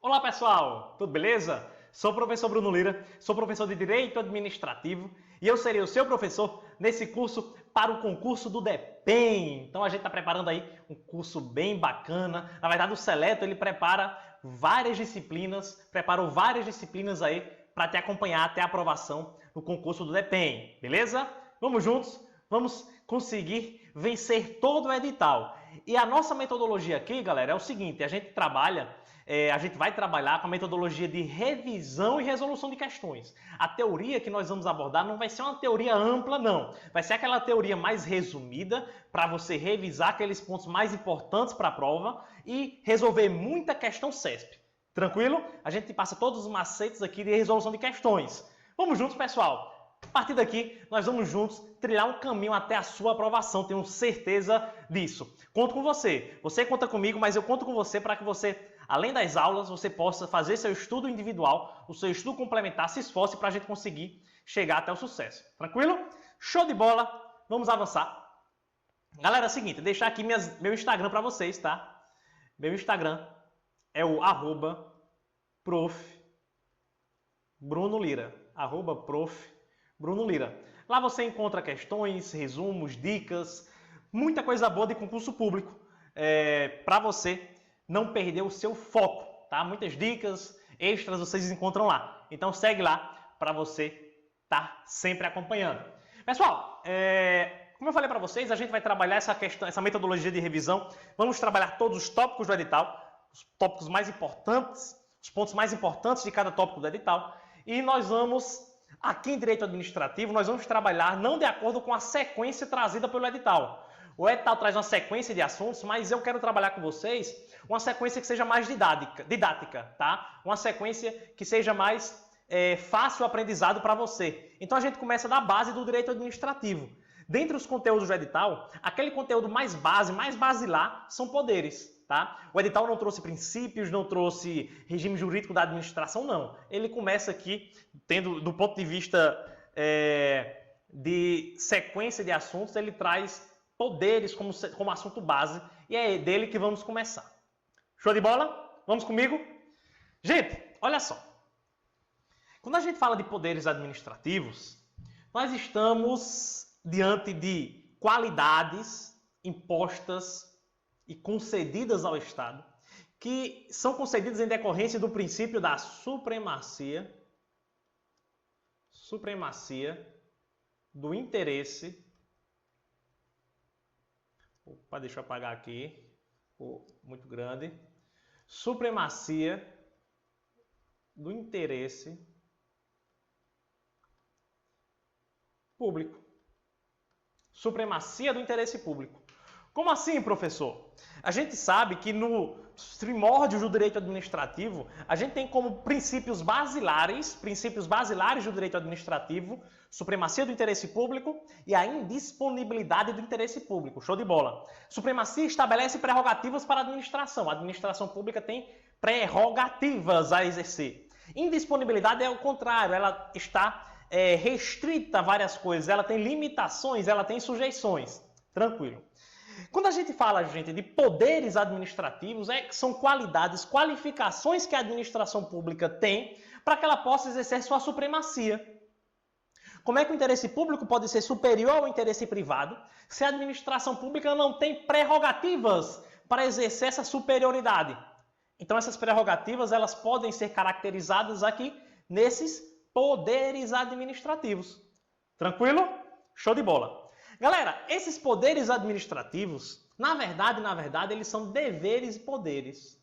Olá pessoal, tudo beleza? Sou o professor Bruno Lira, sou professor de Direito Administrativo e eu serei o seu professor nesse curso para o concurso do DEPEN. Então a gente está preparando aí um curso bem bacana. Na verdade o Seleto ele preparou várias disciplinas aí para te acompanhar até a aprovação no concurso do DEPEN, beleza? Vamos juntos, vamos conseguir vencer todo o edital. E a nossa metodologia aqui, galera, é o seguinte, a gente vai trabalhar com a metodologia de revisão e resolução de questões. A teoria que nós vamos abordar não vai ser uma teoria ampla, não. Vai ser aquela teoria mais resumida para você revisar aqueles pontos mais importantes para a prova e resolver muita questão CESP. Tranquilo? A gente passa todos os macetes aqui de resolução de questões. Vamos juntos, pessoal? A partir daqui, nós vamos juntos trilhar um caminho até a sua aprovação, tenho certeza disso. Conto com você. Você conta comigo, mas eu conto com você para que você, além das aulas, você possa fazer seu estudo individual, o seu estudo complementar, se esforce para a gente conseguir chegar até o sucesso. Tranquilo? Show de bola! Vamos avançar. Galera, é o seguinte, deixar aqui meu Instagram para vocês, tá? Meu Instagram é o @prof. Bruno Lira. @prof. Bruno Lira. Lá você encontra questões, resumos, dicas, muita coisa boa de concurso público para você não perder o seu foco, tá? Muitas dicas extras vocês encontram lá. Então segue lá para você estar sempre acompanhando. Pessoal, como eu falei para vocês, a gente vai trabalhar essa metodologia de revisão. Vamos trabalhar todos os tópicos do edital, os tópicos mais importantes, os pontos mais importantes de cada tópico do edital. E nós vamos... Aqui em Direito Administrativo, nós vamos trabalhar não de acordo com a sequência trazida pelo edital. O edital traz uma sequência de assuntos, mas eu quero trabalhar com vocês uma sequência que seja mais didática, tá? Uma sequência que seja mais fácil o aprendizado para você. Então a gente começa da base do Direito Administrativo. Dentre os conteúdos do edital, aquele conteúdo mais basilar, são poderes. Tá? O edital não trouxe princípios, não trouxe regime jurídico da administração, não. Ele começa aqui, tendo do ponto de vista de sequência de assuntos, ele traz poderes como assunto base e é dele que vamos começar. Show de bola? Vamos comigo? Gente, olha só. Quando a gente fala de poderes administrativos, nós estamos diante de qualidades impostas e concedidas ao Estado, que são concedidas em decorrência do princípio da supremacia do interesse. Opa, deixa eu apagar aqui. Muito grande. Supremacia do interesse público. Supremacia do interesse público. Como assim, professor? A gente sabe que nos primórdios do direito administrativo, a gente tem como princípios basilares do direito administrativo, supremacia do interesse público e a indisponibilidade do interesse público. Show de bola. Supremacia estabelece prerrogativas para a administração. A administração pública tem prerrogativas a exercer. Indisponibilidade é o contrário, ela está restrita a várias coisas, ela tem limitações, ela tem sujeições. Tranquilo. Quando a gente fala, gente, de poderes administrativos, são qualificações que a administração pública tem para que ela possa exercer sua supremacia. Como é que o interesse público pode ser superior ao interesse privado se a administração pública não tem prerrogativas para exercer essa superioridade? Então essas prerrogativas elas podem ser caracterizadas aqui nesses poderes administrativos. Tranquilo? Show de bola. Galera, esses poderes administrativos, na verdade, eles são deveres e poderes.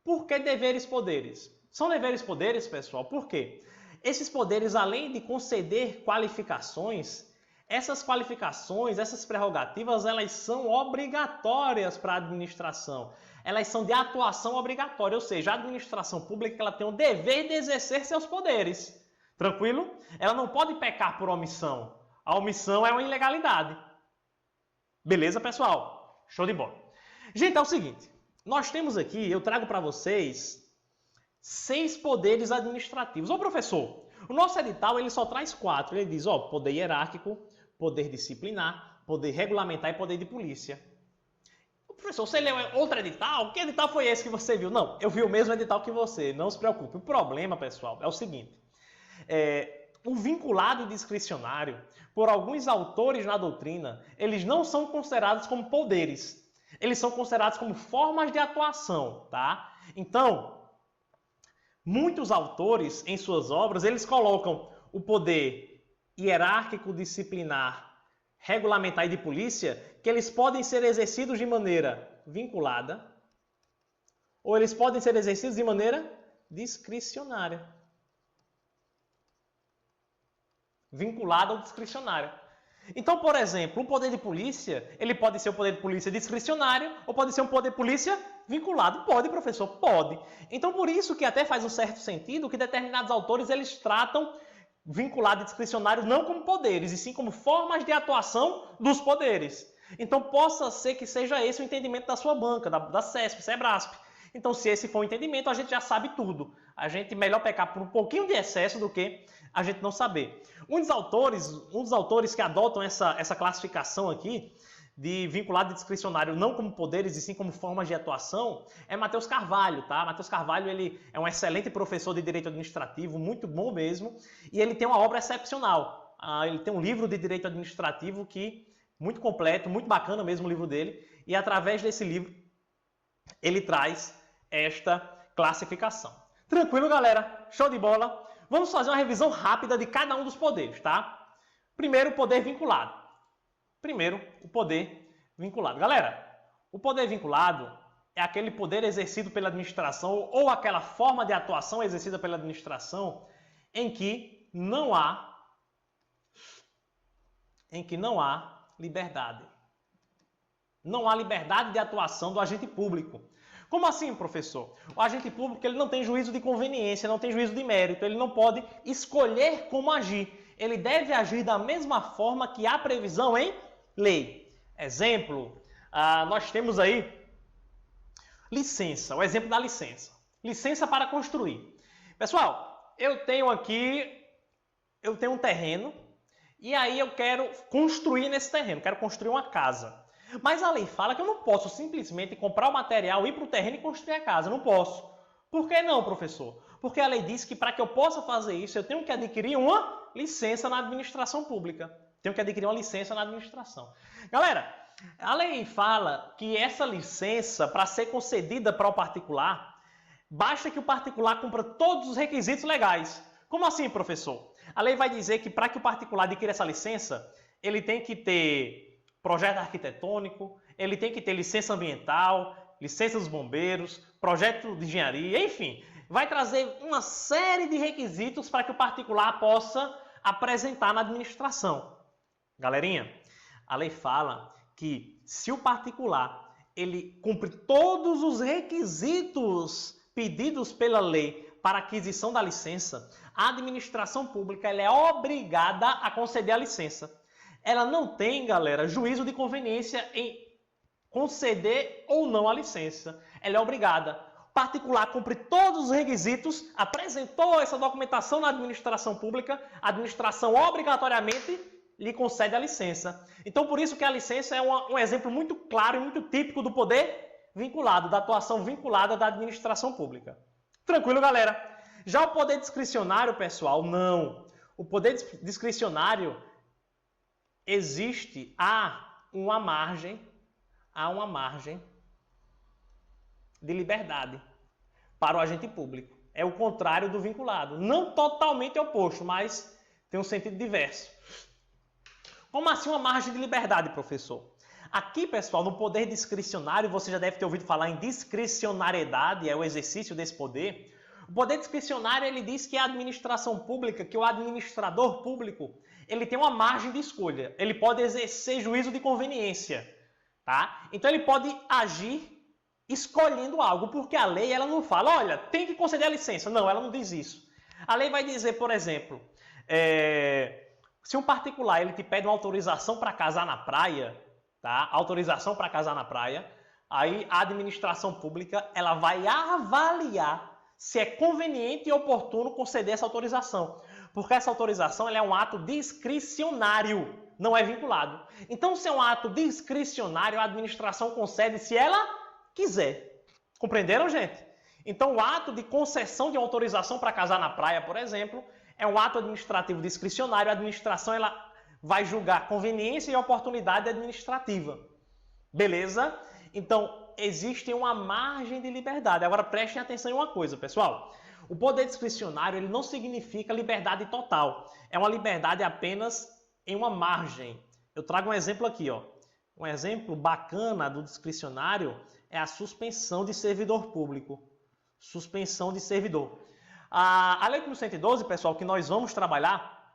Por que deveres e poderes? São deveres e poderes, pessoal, por quê? Esses poderes, além de conceder qualificações, essas prerrogativas, elas são obrigatórias para a administração. Elas são de atuação obrigatória, ou seja, a administração pública ela tem o dever de exercer seus poderes. Tranquilo? Ela não pode pecar por omissão. A omissão é uma ilegalidade. Beleza, pessoal? Show de bola. Gente, é o seguinte. Nós temos aqui, eu trago para vocês 6 poderes administrativos. Ô, professor, o nosso edital ele só traz 4. Ele diz, poder hierárquico, poder disciplinar, poder regulamentar e poder de polícia. Professor, você leu outro edital? Que edital foi esse que você viu? Não, eu vi o mesmo edital que você, não se preocupe. O problema, pessoal, é o seguinte. O vinculado e discricionário, por alguns autores na doutrina, eles não são considerados como poderes. Eles são considerados como formas de atuação, tá? Então, muitos autores, em suas obras, eles colocam o poder hierárquico, disciplinar, regulamentar e de polícia, que eles podem ser exercidos de maneira vinculada ou eles podem ser exercidos de maneira discricionária. Vinculada ou discricionária. Então, por exemplo, o poder de polícia, ele pode ser um poder de polícia discricionário ou pode ser um poder de polícia vinculado. Pode, professor, pode. Então, por isso que até faz um certo sentido que determinados autores, eles tratam vinculado e discricionário não como poderes, e sim como formas de atuação dos poderes. Então, possa ser que seja esse o entendimento da sua banca, da CESP, SEBRASP. Então, se esse for o entendimento, a gente já sabe tudo. A gente melhor pecar por um pouquinho de excesso do que a gente não saber. Um dos autores que adotam essa classificação aqui, de vinculado e discricionário não como poderes e sim como formas de atuação, é Matheus Carvalho, tá? Matheus Carvalho, ele é um excelente professor de Direito Administrativo, muito bom mesmo, e ele tem uma obra excepcional. Ele tem um livro de Direito Administrativo que muito completo, muito bacana mesmo o livro dele, e através desse livro ele traz esta classificação. Tranquilo, galera? Show de bola? Vamos fazer uma revisão rápida de cada um dos poderes, tá? Primeiro, o poder vinculado. Primeiro, o poder vinculado. Galera, o poder vinculado é aquele poder exercido pela administração ou aquela forma de atuação exercida pela administração em que não há liberdade. Não há liberdade de atuação do agente público. Como assim, professor? O agente público ele não tem juízo de conveniência, não tem juízo de mérito, ele não pode escolher como agir. Ele deve agir da mesma forma que há previsão em lei. Exemplo, nós temos aí licença, o exemplo da licença. Licença para construir. Pessoal, eu tenho um terreno e aí eu quero construir nesse terreno, quero construir uma casa. Mas a lei fala que eu não posso simplesmente comprar o material, ir para o terreno e construir a casa. Não posso. Por que não, professor? Porque a lei diz que para que eu possa fazer isso, eu tenho que adquirir uma licença na administração pública. Tenho que adquirir uma licença na administração. Galera, a lei fala que essa licença, para ser concedida para o particular, basta que o particular cumpra todos os requisitos legais. Como assim, professor? A lei vai dizer que para que o particular adquira essa licença, ele tem que ter projeto arquitetônico, ele tem que ter licença ambiental, licença dos bombeiros, projeto de engenharia, enfim, vai trazer uma série de requisitos para que o particular possa apresentar na administração. Galerinha, a lei fala que se o particular ele cumpre todos os requisitos pedidos pela lei para aquisição da licença, a administração pública ela é obrigada a conceder a licença. Ela não tem, galera, juízo de conveniência em conceder ou não a licença. Ela é obrigada. O particular cumpre todos os requisitos, apresentou essa documentação na administração pública, a administração obrigatoriamente lhe concede a licença. Então, por isso que a licença é um exemplo muito claro e muito típico do poder vinculado, da atuação vinculada da administração pública. Tranquilo, galera? Já o poder discricionário, pessoal, não. O poder discricionário há uma margem de liberdade para o agente público. É o contrário do vinculado. Não totalmente oposto, mas tem um sentido diverso. Como assim uma margem de liberdade, professor? Aqui, pessoal, no poder discricionário, você já deve ter ouvido falar em discricionariedade, é o exercício desse poder. O poder discricionário, ele diz que a administração pública, que o administrador público, ele tem uma margem de escolha. Ele pode exercer juízo de conveniência, tá? Então, ele pode agir escolhendo algo, porque a lei, ela não fala, olha, tem que conceder a licença. Não, ela não diz isso. A lei vai dizer, por exemplo, se um particular, ele te pede uma autorização para casar na praia, tá? Autorização para casar na praia, aí a administração pública, ela vai avaliar se é conveniente e oportuno conceder essa autorização. Porque essa autorização ela é um ato discricionário, não é vinculado. Então, se é um ato discricionário, a administração concede se ela quiser. Compreenderam, gente? Então, o ato de concessão de uma autorização para casar na praia, por exemplo, é um ato administrativo discricionário. A administração ela vai julgar conveniência e oportunidade administrativa. Beleza? Então, existe uma margem de liberdade. Agora, prestem atenção em uma coisa, pessoal. O poder discricionário ele não significa liberdade total. É uma liberdade apenas em uma margem. Eu trago um exemplo aqui, ó. Um exemplo bacana do discricionário é a suspensão de servidor público. Suspensão de servidor. A Lei 1112, pessoal, que nós vamos trabalhar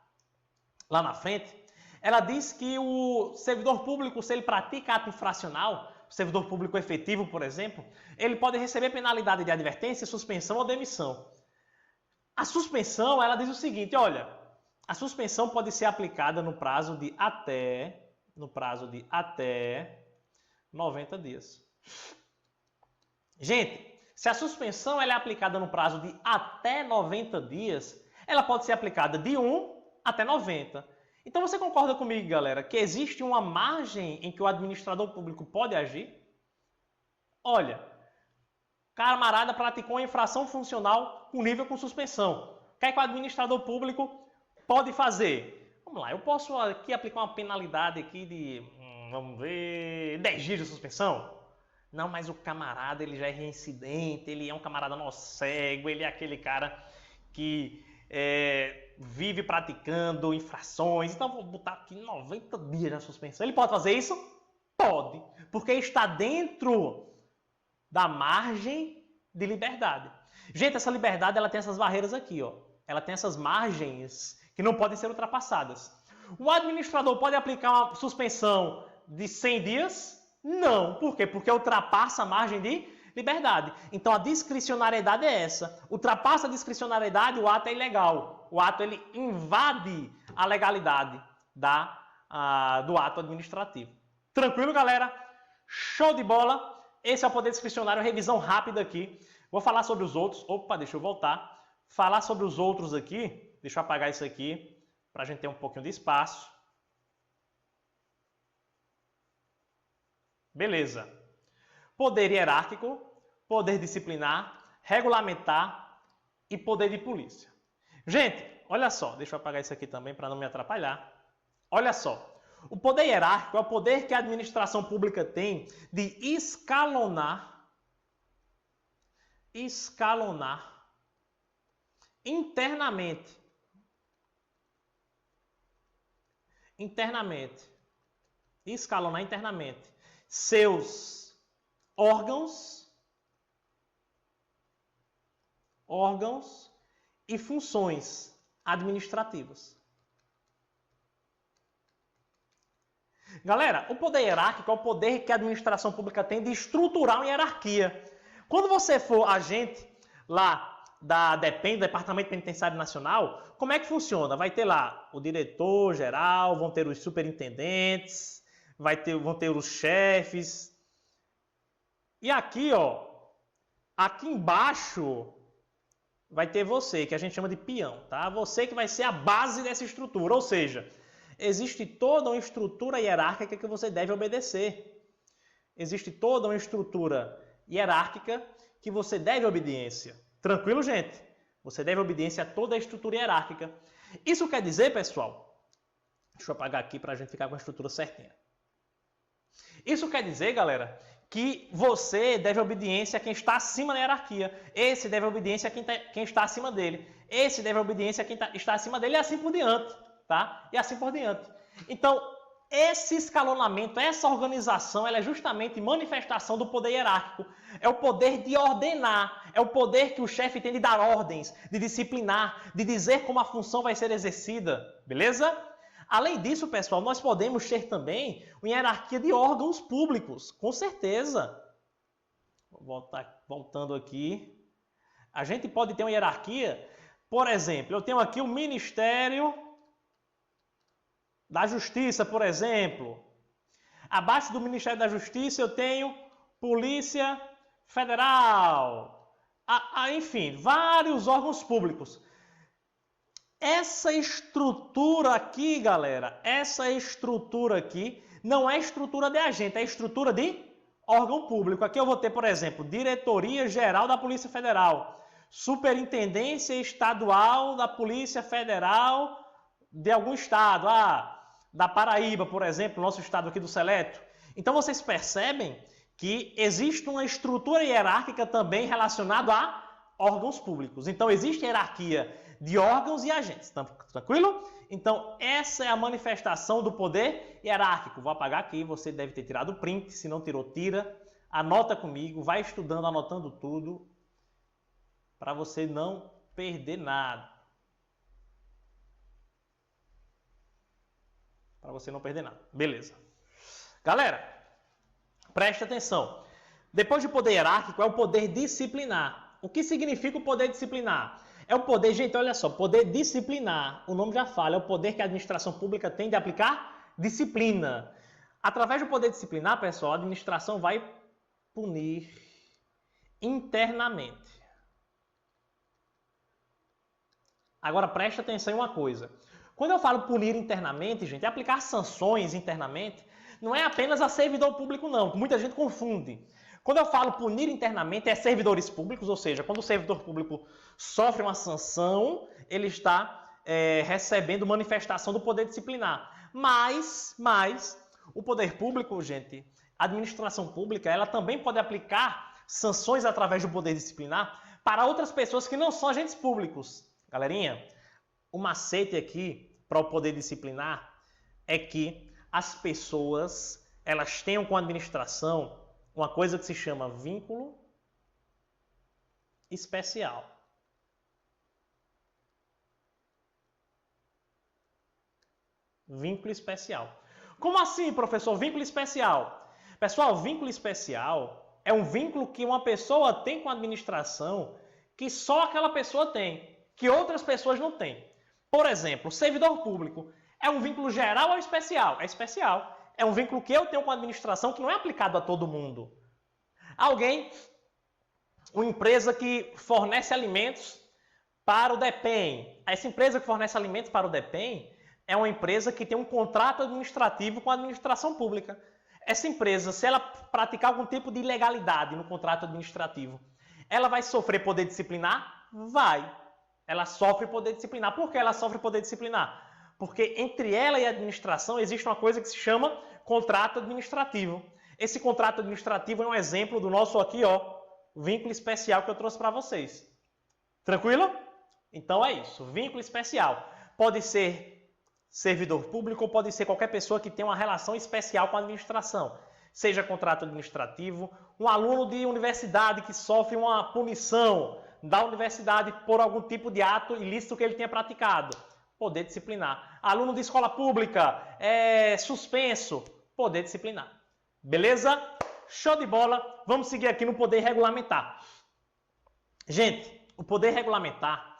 lá na frente, ela diz que o servidor público, se ele pratica ato infracional, o servidor público efetivo, por exemplo, ele pode receber penalidade de advertência, suspensão ou demissão. A suspensão, ela diz o seguinte, olha, a suspensão pode ser aplicada no prazo de até 90 dias. Gente, se a suspensão ela é aplicada no prazo de até 90 dias, ela pode ser aplicada de 1 até 90. Então você concorda comigo, galera, que existe uma margem em que o administrador público pode agir? Olha, camarada praticou uma infração funcional com nível com suspensão. O que é que o administrador público pode fazer? Vamos lá, eu posso aqui aplicar uma penalidade aqui de, vamos ver, 10 dias de suspensão? Não, mas o camarada ele já é reincidente, ele é um camarada cego, ele é aquele cara que vive praticando infrações, então vou botar aqui 90 dias na suspensão. Ele pode fazer isso? Pode, porque está dentro da margem de liberdade. Gente, essa liberdade ela tem essas barreiras aqui, ó. Ela tem essas margens que não podem ser ultrapassadas. O administrador pode aplicar uma suspensão de 100 dias? Não. Por quê? Porque ultrapassa a margem de liberdade. Então a discricionariedade é essa. Ultrapassa a discricionariedade, o ato é ilegal. O ato ele invade a legalidade do ato administrativo. Tranquilo, galera? Show de bola! Esse é o poder discricionário, revisão rápida aqui. Vou falar sobre os outros. Opa, deixa eu voltar. Falar sobre os outros aqui. Deixa eu apagar isso aqui para a gente ter um pouquinho de espaço. Beleza. Poder hierárquico, poder disciplinar, regulamentar e poder de polícia. Gente, olha só. Deixa eu apagar isso aqui também para não me atrapalhar. Olha só. O poder hierárquico é o poder que a administração pública tem de escalonar internamente seus órgãos e funções administrativas. Galera, o poder hierárquico é o poder que a administração pública tem de estruturar uma hierarquia. Quando você for agente lá da DEPEN, do Departamento Penitenciário Nacional, como é que funciona? Vai ter lá o diretor-geral, vão ter os superintendentes, vão ter os chefes. E aqui, ó, aqui embaixo vai ter você, que a gente chama de peão, tá? Você que vai ser a base dessa estrutura, ou seja, existe toda uma estrutura hierárquica que você deve obedecer. Existe toda uma estrutura hierárquica que você deve obediência. Tranquilo, gente? Você deve obediência a toda a estrutura hierárquica. Isso quer dizer, pessoal, deixa eu apagar aqui para a gente ficar com a estrutura certinha. Isso quer dizer, galera, que você deve obediência a quem está acima da hierarquia. Esse deve obediência a quem está acima dele. Esse deve obediência a quem está acima dele e assim por diante. Tá? E assim por diante. Então, esse escalonamento, essa organização, ela é justamente manifestação do poder hierárquico. É o poder de ordenar, é o poder que o chefe tem de dar ordens, de disciplinar, de dizer como a função vai ser exercida. Beleza? Além disso, pessoal, nós podemos ter também uma hierarquia de órgãos públicos, com certeza. Voltando aqui. A gente pode ter uma hierarquia, por exemplo, eu tenho aqui o Ministério da Justiça, por exemplo. Abaixo do Ministério da Justiça eu tenho Polícia Federal. Enfim, vários órgãos públicos. essa estrutura aqui, galera, essa estrutura aqui não é estrutura de agente, é estrutura de órgão público. Aqui eu vou ter, por exemplo, Diretoria Geral da Polícia Federal, Superintendência Estadual da Polícia Federal de algum estado, da Paraíba, por exemplo, nosso estado aqui do Seleto. Então vocês percebem que existe uma estrutura hierárquica também relacionada a órgãos públicos. Então existe hierarquia de órgãos e agentes, tranquilo? Então essa é a manifestação do poder hierárquico. Vou apagar aqui, você deve ter tirado o print, se não tirou, tira, anota comigo, vai estudando, anotando tudo, para você não perder nada. Para você não perder nada. Beleza. Galera, preste atenção. Depois de poder hierárquico é o poder disciplinar. O que significa o poder disciplinar? É o poder, gente, olha só, poder disciplinar. O nome já fala, é o poder que a administração pública tem de aplicar disciplina. Através do poder disciplinar, pessoal, a administração vai punir internamente. Agora preste atenção em uma coisa. Quando eu falo punir internamente, gente, é aplicar sanções internamente, não é apenas a servidor público, não. Muita gente confunde. Quando eu falo punir internamente, é servidores públicos, ou seja, quando o servidor público sofre uma sanção, ele está recebendo manifestação do poder disciplinar. Mas, o poder público, gente, a administração pública, ela também pode aplicar sanções através do poder disciplinar para outras pessoas que não são agentes públicos. Galerinha, o macete aqui para o poder disciplinar é que as pessoas, elas tenham com a administração uma coisa que se chama vínculo especial. Vínculo especial. Como assim, professor? Vínculo especial. Pessoal, vínculo especial é um vínculo que uma pessoa tem com a administração que só aquela pessoa tem, que outras pessoas não têm. Por exemplo, servidor público é um vínculo geral ou especial? É especial. É um vínculo que eu tenho com a administração que não é aplicado a todo mundo. Uma empresa que fornece alimentos para o DEPEN. Essa empresa que fornece alimentos para o DEPEN é uma empresa que tem um contrato administrativo com a administração pública. Essa empresa, se ela praticar algum tipo de ilegalidade no contrato administrativo, ela vai sofrer poder disciplinar? Vai. Ela sofre poder disciplinar. Por que ela sofre poder disciplinar? Porque entre ela e a administração existe uma coisa que se chama contrato administrativo. Esse contrato administrativo é um exemplo do nosso aqui, vínculo especial que eu trouxe para vocês. Tranquilo? Então é isso, vínculo especial. Pode ser servidor público ou pode ser qualquer pessoa que tenha uma relação especial com a administração. Seja contrato administrativo, um aluno de universidade que sofre uma punição da universidade por algum tipo de ato ilícito que ele tenha praticado. Poder disciplinar. Aluno de escola pública, suspenso, poder disciplinar. Beleza? Show de bola. Vamos seguir aqui no poder regulamentar. Gente, o poder regulamentar,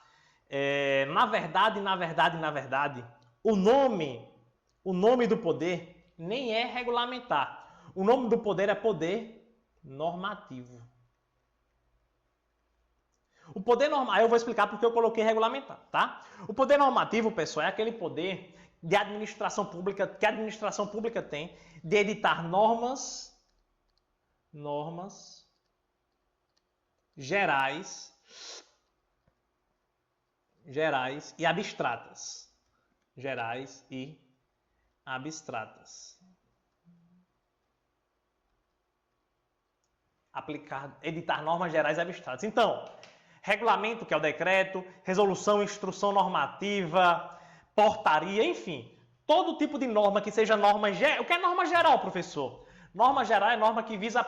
na verdade, o nome do poder nem é regulamentar. O nome do poder é poder normativo. O poder normativo, eu vou explicar porque eu coloquei regulamentar, tá? O poder normativo, pessoal, é aquele poder de administração pública que a administração pública tem de editar normas gerais e abstratas. Gerais e abstratas. Editar normas gerais e abstratas. Então, regulamento, que é o decreto, resolução, instrução normativa, portaria, enfim, todo tipo de norma que seja norma geral. O que é norma geral, professor? Norma geral é norma que visa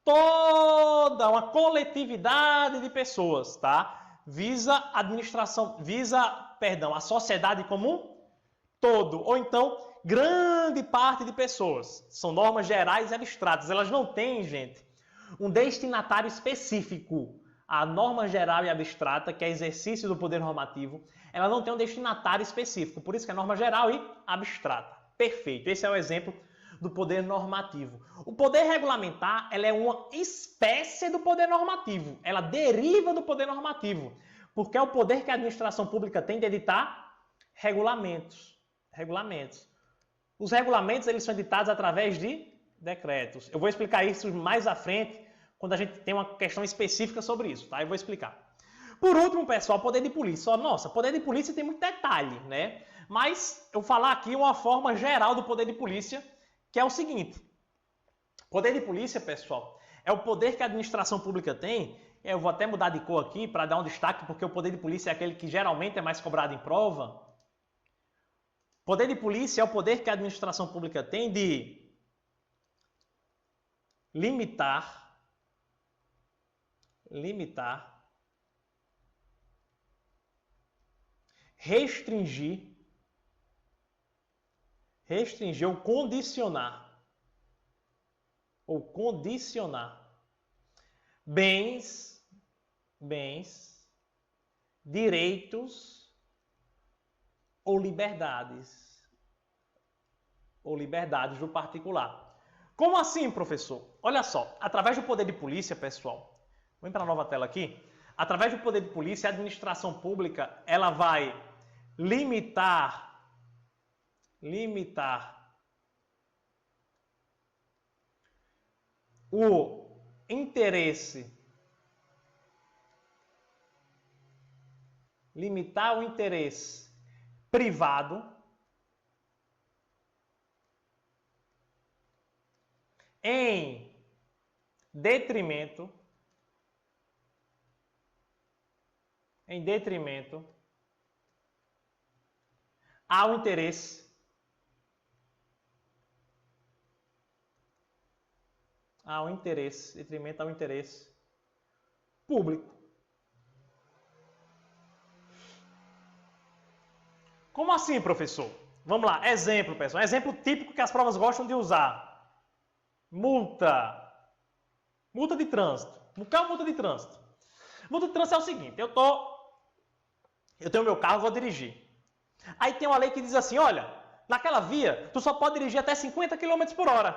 toda uma coletividade de pessoas, tá? A sociedade como um todo, ou então grande parte de pessoas. São normas gerais e abstratas. Elas não têm, gente, um destinatário específico. A norma geral e abstrata, que é exercício do poder normativo, ela não tem um destinatário específico. Por isso que é norma geral e abstrata. Perfeito. Esse é o exemplo do poder normativo. O poder regulamentar, ela é uma espécie do poder normativo. Ela deriva do poder normativo. Porque é o poder que a administração pública tem de editar regulamentos. Regulamentos. Os regulamentos eles são editados através de decretos. Eu vou explicar isso mais à frente, quando a gente tem uma questão específica sobre isso, tá? Eu vou explicar. Por último, pessoal, poder de polícia. Nossa, poder de polícia tem muito detalhe, né? Mas eu vou falar aqui uma forma geral do poder de polícia, que é o seguinte. Poder de polícia, pessoal, é o poder que a administração pública tem. Eu vou até mudar de cor aqui para dar um destaque, porque o poder de polícia é aquele que geralmente é mais cobrado em prova. Poder de polícia é o poder que a administração pública tem de limitar, restringir ou condicionar bens, direitos ou liberdades do particular. Como assim, professor? Olha só, através do poder de polícia, pessoal, vou entrar na nova tela aqui. Através do poder de polícia, a administração pública, ela vai limitar o interesse privado em detrimento ao interesse público. Como assim, professor? Vamos lá, exemplo, pessoal. Exemplo típico que as provas gostam de usar. Multa de trânsito. O que é uma multa de trânsito? Multa de trânsito é o seguinte, eu tenho meu carro, vou dirigir. Aí tem uma lei que diz assim, olha, naquela via, tu só pode dirigir até 50 km por hora.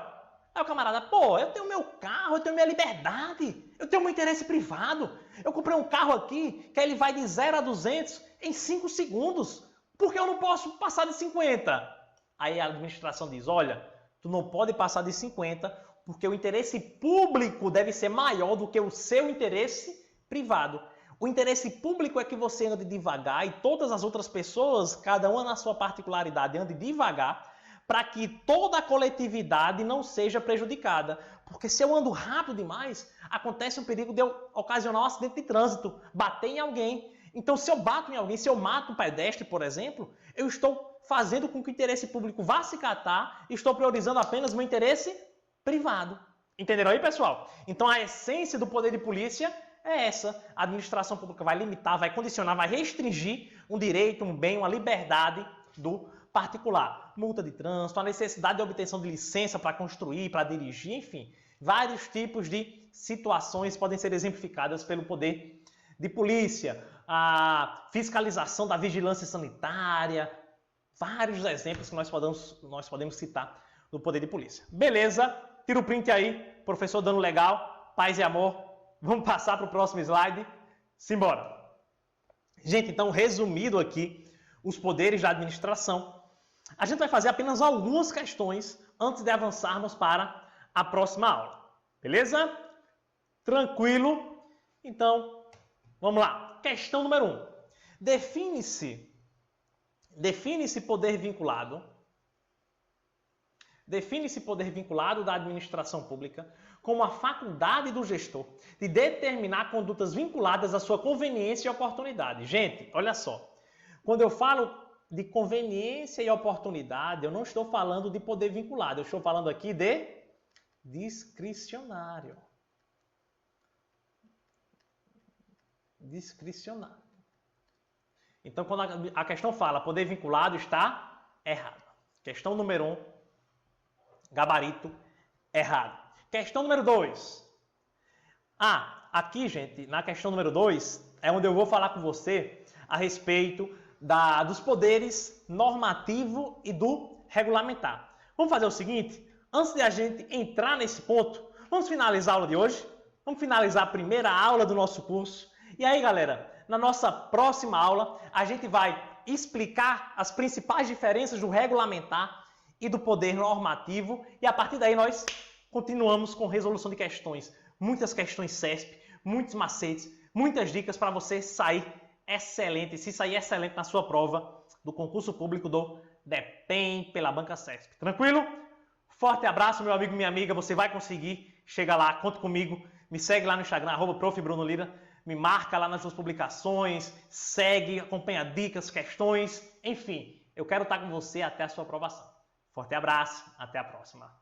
Aí o camarada, pô, eu tenho meu carro, eu tenho minha liberdade, eu tenho meu interesse privado. Eu comprei um carro aqui, que ele vai de 0 a 200 em 5 segundos. Por que eu não posso passar de 50? Aí a administração diz, olha, tu não pode passar de 50, porque o interesse público deve ser maior do que o seu interesse privado. O interesse público é que você ande devagar e todas as outras pessoas, cada uma na sua particularidade, ande devagar, para que toda a coletividade não seja prejudicada. Porque se eu ando rápido demais, acontece um perigo de eu ocasionar um acidente de trânsito, bater em alguém. Então, se eu bato em alguém, se eu mato um pedestre, por exemplo, eu estou fazendo com que o interesse público vá se catar e estou priorizando apenas o meu interesse privado. Entenderam aí, pessoal? Então, a essência do poder de polícia é essa. A administração pública vai limitar, vai condicionar, vai restringir um direito, um bem, uma liberdade do particular. Multa de trânsito, a necessidade de obtenção de licença para construir, para dirigir, enfim. Vários tipos de situações podem ser exemplificadas pelo poder de polícia. A fiscalização da vigilância sanitária. Vários exemplos que nós podemos citar do poder de polícia. Beleza? Tira o print aí. Professor dando legal. Paz e amor. Vamos passar para o próximo slide. Simbora. Gente, então, resumido aqui, os poderes da administração. A gente vai fazer apenas algumas questões antes de avançarmos para a próxima aula. Beleza? Tranquilo? Então, vamos lá. Questão número 1. Define-se poder vinculado. Define-se poder vinculado da administração pública como a faculdade do gestor de determinar condutas vinculadas à sua conveniência e oportunidade. Gente, olha só. Quando eu falo de conveniência e oportunidade, eu não estou falando de poder vinculado. Eu estou falando aqui de discricionário. Discricionário. Então, quando a questão fala poder vinculado, está errado. Questão número 1, gabarito, errado. Questão número 2. Aqui, gente, na questão número 2, é onde eu vou falar com você a respeito dos poderes normativo e do regulamentar. Vamos fazer o seguinte, antes de a gente entrar nesse ponto, vamos finalizar a aula de hoje, vamos finalizar a primeira aula do nosso curso. E aí, galera, na nossa próxima aula, a gente vai explicar as principais diferenças do regulamentar e do poder normativo e a partir daí nós continuamos com resolução de questões. Muitas questões CESP, muitos macetes, muitas dicas para você sair excelente, se sair excelente na sua prova do concurso público do DEPEN pela Banca CESP. Tranquilo? Forte abraço, meu amigo, minha amiga. Você vai conseguir. Chega lá, conta comigo. Me segue lá no Instagram, @prof.Bruno_Lira. Me marca lá nas suas publicações. Segue, acompanha dicas, questões. Enfim, eu quero estar com você até a sua aprovação. Forte abraço. Até a próxima.